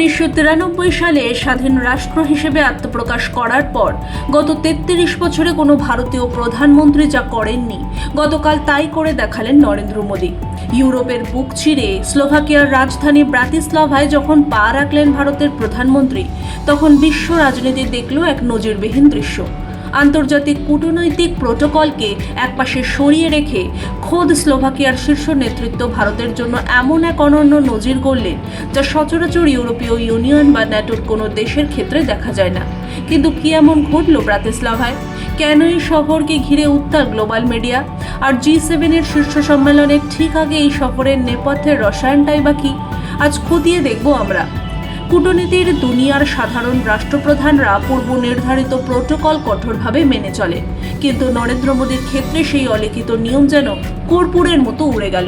1993 সালে স্বাধীন রাষ্ট্র হিসেবে আত্মপ্রকাশ করার পর গত 33 বছরে কোনো ভারতীয় প্রধানমন্ত্রী যা করেননি, গতকাল তাই করে দেখালেন নরেন্দ্র মোদী। ইউরোপের বুক চিরে স্লোভাকিয়ার রাজধানী ব্রাতিস্লাভায় যখন পা রাখলেন ভারতের প্রধানমন্ত্রী, তখন বিশ্ব রাজনীতি দেখল এক নজিরবিহীন দৃশ্য। আন্তর্জাতিক কূটনৈতিক প্রোটোকলকে একপাশে সরিয়ে রেখে খোদ স্লোভাকিয়ার শীর্ষ নেতৃত্ব ভারতের জন্য এমন এক অনন্য নজির গড়লেন, যা সচরাচর ইউরোপীয় ইউনিয়ন বা ন্যাটোর কোনো দেশের ক্ষেত্রে দেখা যায় না। কিন্তু কি এমন ঘটল ব্রাতিস্লাভায়? কেন এই শহরকে ঘিরে উত্তাল গ্লোবাল মিডিয়া? আর G7-এর শীর্ষ সম্মেলনের ঠিক আগে এই সফরের নেপথ্যের রসায়নটাই বা কি? আজ খতিয়ে দেখব আমরা। কূটনীতির দুনিয়ার সাধারণ রাষ্ট্রপ্রধানরা পূর্ব নির্ধারিত প্রোটোকল কঠোরভাবে মেনে চলে, কিন্তু নরেন্দ্র মোদীর ক্ষেত্রে সেই অলিখিত নিয়ম যেন কর্পূরের মতো উড়ে গেল।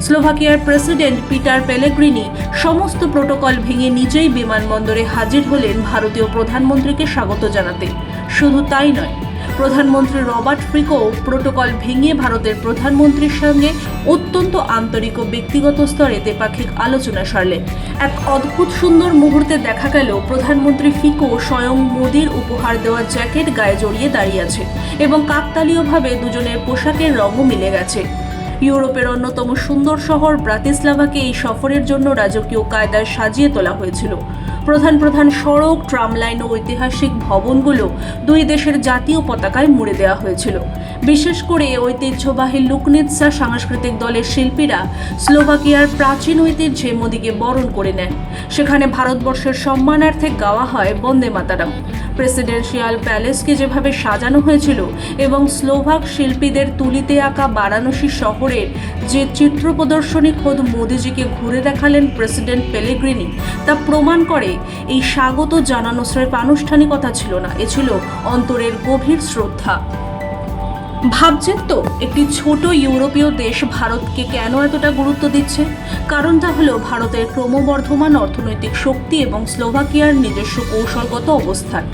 স্লোভাকিয়ার প্রেসিডেন্ট পিটার পেলেগ্রিনি সমস্ত প্রোটোকল ভেঙে নিজেই বিমানবন্দরে হাজির হলেন ভারতীয় প্রধানমন্ত্রীকে স্বাগত জানাতে। শুধু তাই নয়, প্রধানমন্ত্রী রবার্ট ফিকো প্রোটোকল ভেঙে ভারতের প্রধানমন্ত্রীর সঙ্গে অত্যন্ত আন্তরিক ও ব্যক্তিগত স্তরে দ্বিপাক্ষিক আলোচনা সারলেন। এক অদ্ভুত সুন্দর মুহূর্তে দেখা গেল প্রধানমন্ত্রী ফিকো স্বয়ং মোদীর উপহার দেওয়া জ্যাকেট গায়ে জড়িয়ে দাঁড়িয়ে আছে এবং কাকতালীয়ভাবে দুজনের পোশাকের রঙও মিলে গেছে। ইউরোপের অন্যতম সুন্দর শহর ব্রাতিস্লাভাকে এই সফরের জন্য রাজকীয় কায়দায় সাজিয়ে তোলা হয়েছিল। প্রধান প্রধান সড়ক, ট্রাম লাইন ও ঐতিহাসিক ভবনগুলো দুই দেশের জাতীয় পতাকায় মুড়ে দেওয়া হয়েছিল। বিশেষ করে ঐতিহ্যবাহী লুকনিৎসা সাংস্কৃতিক দলের শিল্পীরা স্লোভাকিয়ার প্রাচীন ঐতিহ্যে মোদীকে বরণ করে নেন। সেখানে ভারতবর্ষের সম্মানার্থে গাওয়া হয় বন্দে মাতারাম। প্রেসিডেন্সিয়াল প্যালেসকে যেভাবে সাজানো হয়েছিল এবং স্লোভাক শিল্পীদের তুলিতে আঁকা বারাণসী শহরের যে চিত্র প্রদর্শনী খোদ মোদীজিকে ঘুরে দেখালেন প্রেসিডেন্ট পেলেগ্রিনি, তা প্রমাণ করে এই স্বাগত জানানো স্রেফ আনুষ্ঠানিকতা ছিল না, এ ছিল অন্তরের গভীর শ্রদ্ধা। ভাবছেন তো, একটি ছোট ইউরোপীয় দেশ ভারতকে কেন এতটা গুরুত্ব দিচ্ছে? কারণটা হলো ভারতের ক্রমবর্ধমান অর্থনৈতিক শক্তি এবং স্লোভাকিয়ার নিজস্ব কৌশলগত অবস্থান।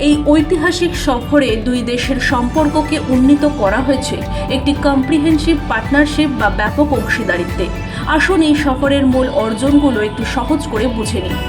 এই ঐতিহাসিক সফরে দুই দেশের সম্পর্ককে উন্নীত করা হয়েছে একটি কম্প্রিহেনসিভ পার্টনারশিপ বা ব্যাপক অংশীদারিত্বে। আসুন এই সফরের মূল অর্জনগুলো একটু সহজ করে বুঝে নিই।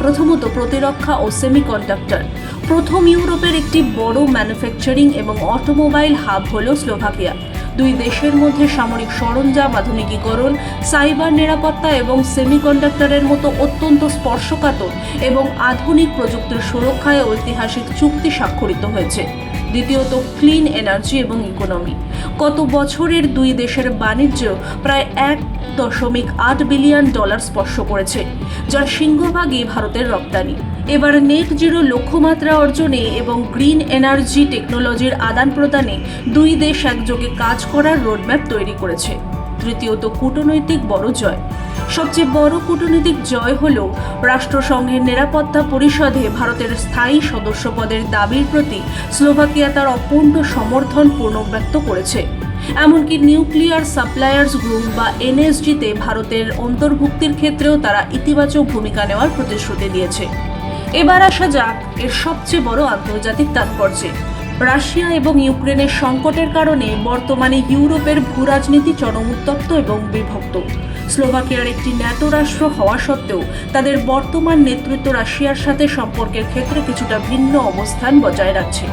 প্রথমত, প্রতিরক্ষা ও সেমিকন্ডাক্টর। প্রথম ইউরোপের একটি বড় ম্যানুফ্যাকচারিং এবং অটোমোবাইল হাব হল স্লোভাকিয়া। দুই দেশের মধ্যে সামরিক সরঞ্জাম, আধুনিকীকরণ, সাইবার নিরাপত্তা এবং সেমিকন্ডাক্টরের মতো অত্যন্ত স্পর্শকাতর এবং আধুনিক প্রযুক্তির সুরক্ষায় ঐতিহাসিক চুক্তি স্বাক্ষরিত হয়েছে। দ্বিতীয়ত, ক্লিন এনার্জি এবং ইকোনমি। কত বছরের দুই দেশের বাণিজ্য প্রায় $1.8 বিলিয়ন স্পর্শ করেছে, যার সিংহভাগই ভারতের রপ্তানি। এবার নেট জিরো লক্ষ্যমাত্রা অর্জনে এবং গ্রিন এনার্জি টেকনোলজির আদান প্রদানে দুই দেশ একযোগে কাজ করার রোডম্যাপ তৈরি করেছে। তৃতীয়ত, কূটনৈতিক বড় জয়। সবচেয়ে বড় কূটনৈতিক জয় হল রাষ্ট্রসংঘের নিরাপত্তা পরিষদে ভারতের স্থায়ী সদস্যপদের দাবির প্রতি স্লোভাকিয়া তার অকুণ্ঠ সমর্থন পুনর্ব্যক্ত করেছে। এমনকি নিউক্লিয়ার সাপ্লায়ার্স গ্রুপ বা NSG-তে ভারতের অন্তর্ভুক্তির ক্ষেত্রেও তারা ইতিবাচক ভূমিকা নেওয়ার প্রতিশ্রুতি দিয়েছে। এবার আসা যাক এর সবচেয়ে বড় আন্তর্জাতিক তাৎপর্যে। রাশিয়া এবং ইউক্রেনের সংকটের কারণে বর্তমানে ইউরোপের ভূরাজনীতি চরম উত্তপ্ত এবং বিভক্ত। স্লোভাকিয়ার একটি ন্যাটো রাষ্ট্র হওয়া সত্ত্বেও তাদের বর্তমান নেতৃত্ব রাশিয়ার সাথে সম্পর্কের ক্ষেত্রে কিছুটা ভিন্ন অবস্থান বজায় রাখছে।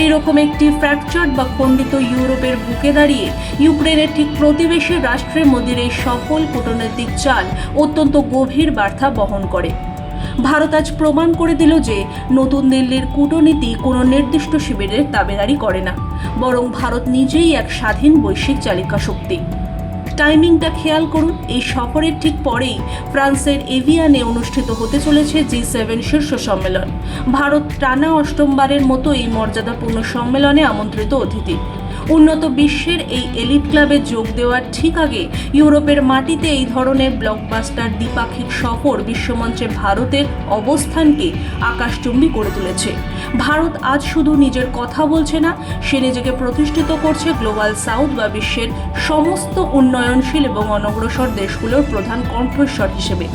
এই রকম একটি ফ্র্যাকচার্ড বা খণ্ডিত ইউরোপের বুকে দাঁড়িয়ে ইউক্রেনের ঠিক প্রতিবেশী রাষ্ট্রে মোদীর এই সফল কূটনৈতিক চাল অত্যন্ত গভীর বার্তা বহন করে। ভারত আজ প্রমাণ করে দিল যে নতুন দিল্লির কূটনীতি কোনো নির্দিষ্ট শিবিরের তাবেদারি করে না, বরং ভারত নিজেই এক স্বাধীন বৈশ্বিক চালিকা শক্তি। টাইমিংটা খেয়াল করুন, এই সফরের ঠিক পরেই ফ্রান্সের এভিয়ানে অনুষ্ঠিত হতে চলেছে G7 শীর্ষ সম্মেলন। ভারত টানা অষ্টমবারের মতো এই মর্যাদাপূর্ণ সম্মেলনে আমন্ত্রিত অতিথি। উন্নত বিশ্বের এই এলিট ক্লাবে যোগ দেওয়ার ঠিক আগে ইউরোপের মাটিতে এই ধরনের ব্লকবাস্টার দ্বিপাক্ষিক সফর বিশ্বমঞ্চে ভারতের অবস্থানকে আকাশচুম্বী করে তুলেছে। ভারত আজ শুধু নিজের কথা বলছে না, সে নিজেকে প্রতিষ্ঠিত করছে গ্লোবাল সাউথ বা বিশ্বের সমস্ত উন্নয়নশীল এবং অনগ্রসর দেশগুলোর প্রধান কণ্ঠস্বর হিসেবে।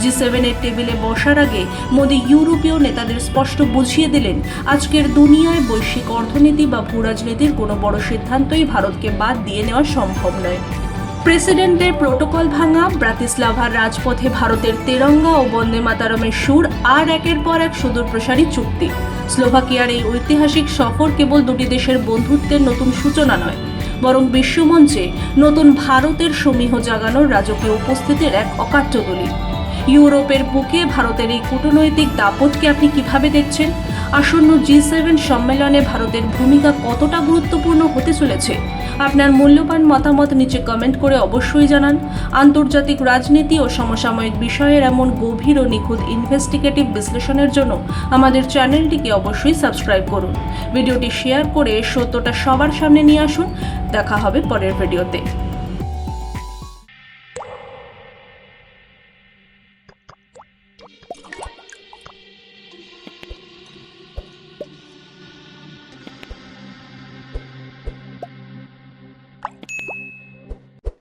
G7-এর টেবিলে বসার আগে মোদী ইউরোপীয় নেতাদের স্পষ্ট বুঝিয়ে দিলেন, আজকের দুনিয়ায় বৈশ্বিক অর্থনীতি বা ভূরাজনীতির কোনো বড় সিদ্ধান্তই ভারতকে বাদ দিয়ে নেওয়া সম্ভব নয়। প্রেসিডেন্টের প্রোটোকল ভাঙা, ব্রাতিস্লাভার রাজপথে ভারতের তেরঙ্গা ও বন্দে মাতারমের সুর, আর একের পর এক সুদূরপ্রসারী চুক্তি। স্লোভাকিয়ার এই ঐতিহাসিক সফর কেবল দুটি দেশের বন্ধুত্বের নতুন সূচনা নয়, বরং বিশ্বমঞ্চে নতুন ভারতের সমীহ জাগানোর রাজকীয় উপস্থিতির এক অকাট্য দলিল। ইউরোপের বুকে ভারতের এই কূটনৈতিক দাপটকে আপনি কিভাবে দেখছেন? আসন্ন G7 সম্মেলনে ভারতের ভূমিকা কতটা গুরুত্বপূর্ণ হতে চলেছে? আপনার মূল্যবান মতামত নিচে কমেন্ট করে অবশ্যই জানান। আন্তর্জাতিক রাজনীতি ও সমসাময়িক বিষয়ের এমন গভীর ও নিখুঁত ইনভেস্টিগেটিভ বিশ্লেষণের জন্য আমাদের চ্যানেলটিকে অবশ্যই সাবস্ক্রাইব করুন। ভিডিওটি শেয়ার করে সত্যটা সবার সামনে নিয়ে আসুন। দেখা হবে পরের ভিডিওতে।